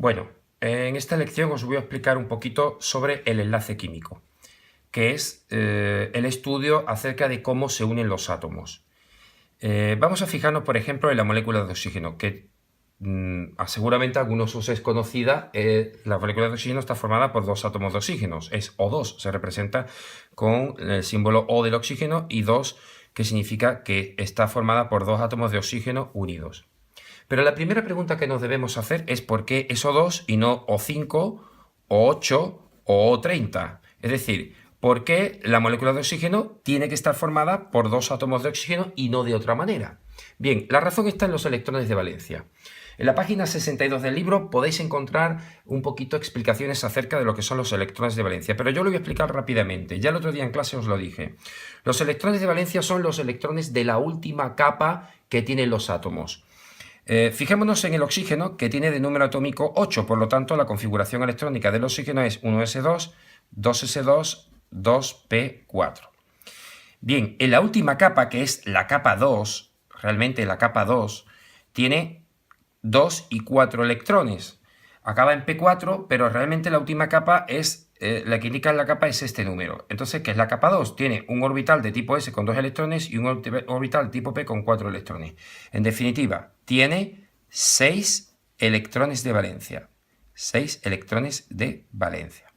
Bueno, en esta lección os voy a explicar un poquito sobre el enlace químico, que es el estudio acerca de cómo se unen los átomos. Vamos a fijarnos, por ejemplo, en la molécula de oxígeno, que seguramente a algunos os es conocida. La molécula de oxígeno está formada por dos átomos de oxígeno, es O2, se representa con el símbolo O del oxígeno, y 2, que significa que está formada por dos átomos de oxígeno unidos. Pero la primera pregunta que nos debemos hacer es ¿por qué es O2 y no O5, O8 o O30? Es decir, ¿por qué la molécula de oxígeno tiene que estar formada por dos átomos de oxígeno y no de otra manera? Bien, la razón está en los electrones de valencia. En la página 62 del libro podéis encontrar un poquito explicaciones acerca de lo que son los electrones de valencia, pero yo lo voy a explicar rápidamente. Ya el otro día en clase os lo dije. Los electrones de valencia son los electrones de la última capa que tienen los átomos. Fijémonos en el oxígeno, que tiene de número atómico 8, por lo tanto la configuración electrónica del oxígeno es 1s2, 2s2, 2p4. Bien, en la última capa, que es la capa 2, realmente la capa 2 tiene 2 y 4 electrones. Acaba en p4, pero realmente la última capa es, la que indica en la capa es este número. Entonces, ¿qué es la capa 2? Tiene un orbital de tipo S con 2 electrones y un orbital tipo P con 4 electrones. En definitiva, tiene 6 electrones de valencia. 6 electrones de valencia.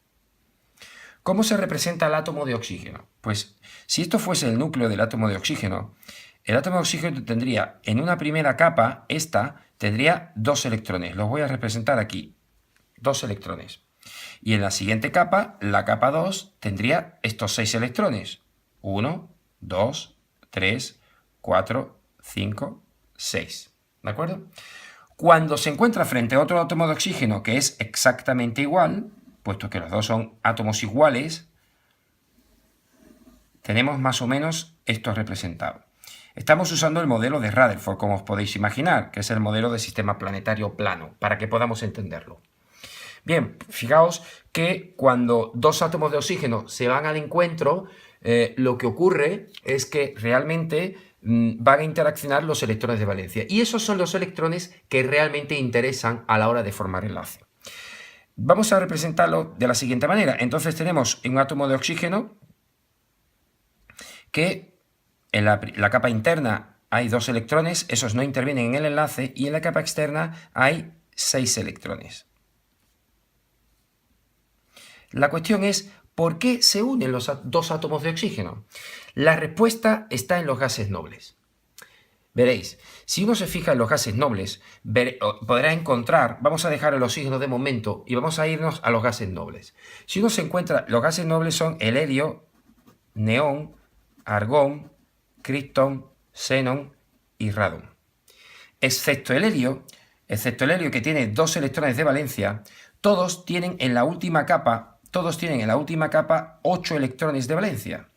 ¿Cómo se representa el átomo de oxígeno? Pues si esto fuese el núcleo del átomo de oxígeno, el átomo de oxígeno tendría en una primera capa, esta tendría 2 electrones. Los voy a representar aquí. 2 electrones. Y en la siguiente capa, la capa 2, tendría estos 6 electrones. 1, 2, 3, 4, 5, 6. ¿De acuerdo? Cuando se encuentra frente a otro átomo de oxígeno que es exactamente igual, puesto que los dos son átomos iguales, tenemos más o menos esto representado. Estamos usando el modelo de Rutherford, como os podéis imaginar, que es el modelo de sistema planetario plano, para que podamos entenderlo. Bien, fijaos que cuando dos átomos de oxígeno se van al encuentro, lo que ocurre es que realmente van a interaccionar los electrones de valencia. Y esos son los electrones que realmente interesan a la hora de formar enlace. Vamos a representarlo de la siguiente manera. Entonces tenemos un átomo de oxígeno que en la capa interna hay 2 electrones, esos no intervienen en el enlace, y en la capa externa hay 6 electrones. La cuestión es, ¿por qué se unen los dos átomos de oxígeno? La respuesta está en los gases nobles. Veréis, si uno se fija en los gases nobles, podrá encontrar, vamos a dejar el oxígeno de momento y vamos a irnos a los gases nobles. Si uno se encuentra, los gases nobles son el helio, neón, argón, criptón, xenón y radón. Excepto el helio que tiene 2 electrones de valencia, todos tienen en la última capa 8 electrones de valencia.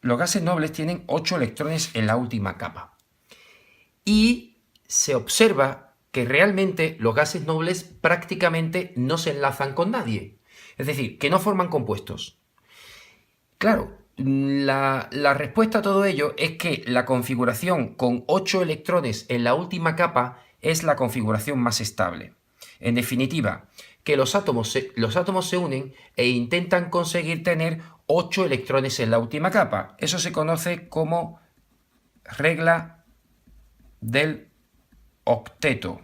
Los gases nobles tienen 8 electrones en la última capa. Y se observa que realmente los gases nobles prácticamente no se enlazan con nadie. Es decir, que no forman compuestos. Claro, la respuesta a todo ello es que la configuración con 8 electrones en la última capa es la configuración más estable. En definitiva, que los átomos se unen e intentan conseguir tener 8 electrones en la última capa. Eso se conoce como regla del octeto.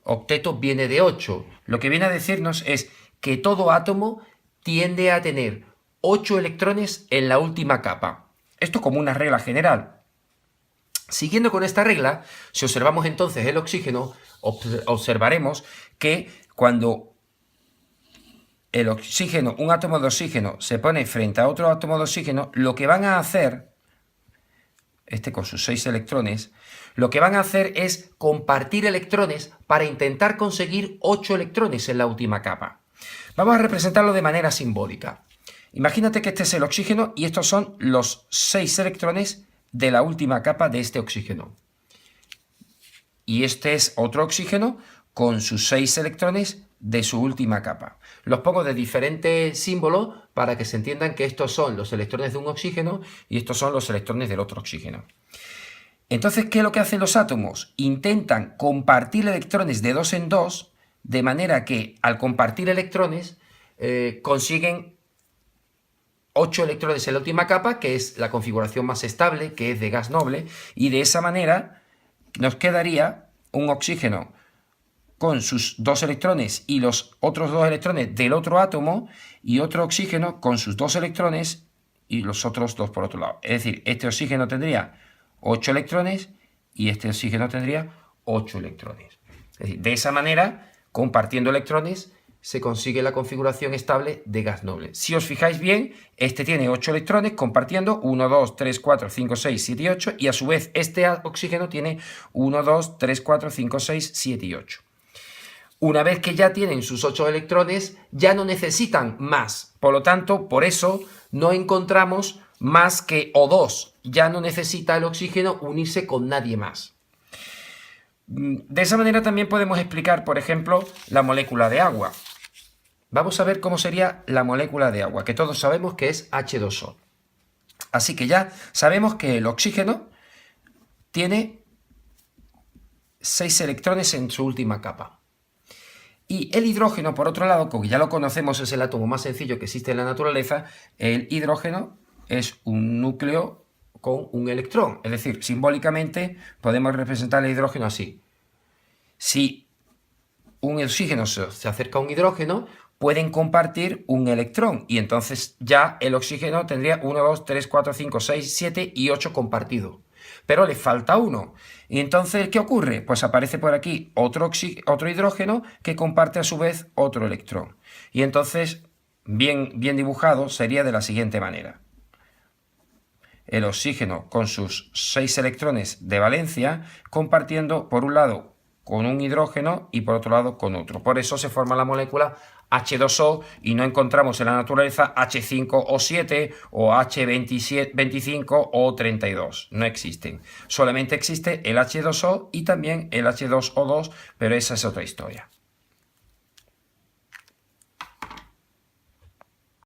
Octeto viene de 8. Lo que viene a decirnos es que todo átomo tiende a tener 8 electrones en la última capa. Esto como una regla general. Siguiendo con esta regla, si observamos entonces el oxígeno, observaremos que cuando el oxígeno, un átomo de oxígeno se pone frente a otro átomo de oxígeno, lo que van a hacer, este con sus 6 electrones, lo que van a hacer es compartir electrones para intentar conseguir 8 electrones en la última capa. Vamos a representarlo de manera simbólica. Imagínate que este es el oxígeno y estos son los 6 electrones de la última capa de este oxígeno. Y este es otro oxígeno con sus 6 electrones de su última capa. Los pongo de diferentes símbolos para que se entiendan que estos son los electrones de un oxígeno y estos son los electrones del otro oxígeno. Entonces, ¿qué es lo que hacen los átomos? Intentan compartir electrones de dos en dos, de manera que al compartir electrones consiguen 8 electrones en la última capa, que es la configuración más estable, que es de gas noble, y de esa manera nos quedaría un oxígeno con sus 2 electrones y los otros 2 electrones del otro átomo, y otro oxígeno con sus 2 electrones y los otros 2 por otro lado. Es decir, este oxígeno tendría 8 electrones y este oxígeno tendría 8 electrones. Es decir, de esa manera, compartiendo electrones, se consigue la configuración estable de gas noble. Si os fijáis bien, este tiene 8 electrones compartiendo 1, 2, 3, 4, 5, 6, 7 y 8, y a su vez este oxígeno tiene 1, 2, 3, 4, 5, 6, 7 y 8. Una vez que ya tienen sus 8 electrones, ya no necesitan más. Por lo tanto, por eso no encontramos más que O2. Ya no necesita el oxígeno unirse con nadie más. De esa manera también podemos explicar, por ejemplo, la molécula de agua. Vamos a ver cómo sería la molécula de agua, que todos sabemos que es H2O. Así que ya sabemos que el oxígeno tiene 6 electrones en su última capa. Y el hidrógeno, por otro lado, como ya lo conocemos, es el átomo más sencillo que existe en la naturaleza, el hidrógeno es un núcleo con un electrón. Es decir, simbólicamente podemos representar el hidrógeno así. Si un oxígeno se acerca a un hidrógeno, pueden compartir un electrón, y entonces ya el oxígeno tendría 1, 2, 3, 4, 5, 6, 7 y 8 compartido. Pero le falta uno. Y entonces, ¿qué ocurre? Pues aparece por aquí otro hidrógeno que comparte a su vez otro electrón. Y entonces, bien dibujado, sería de la siguiente manera. El oxígeno con sus 6 electrones de valencia compartiendo por un lado con un hidrógeno y por otro lado con otro. Por eso se forma la molécula H2O y no encontramos en la naturaleza H5O7 o H25 o 32. No existen. Solamente existe el H2O y también el H2O2, pero esa es otra historia.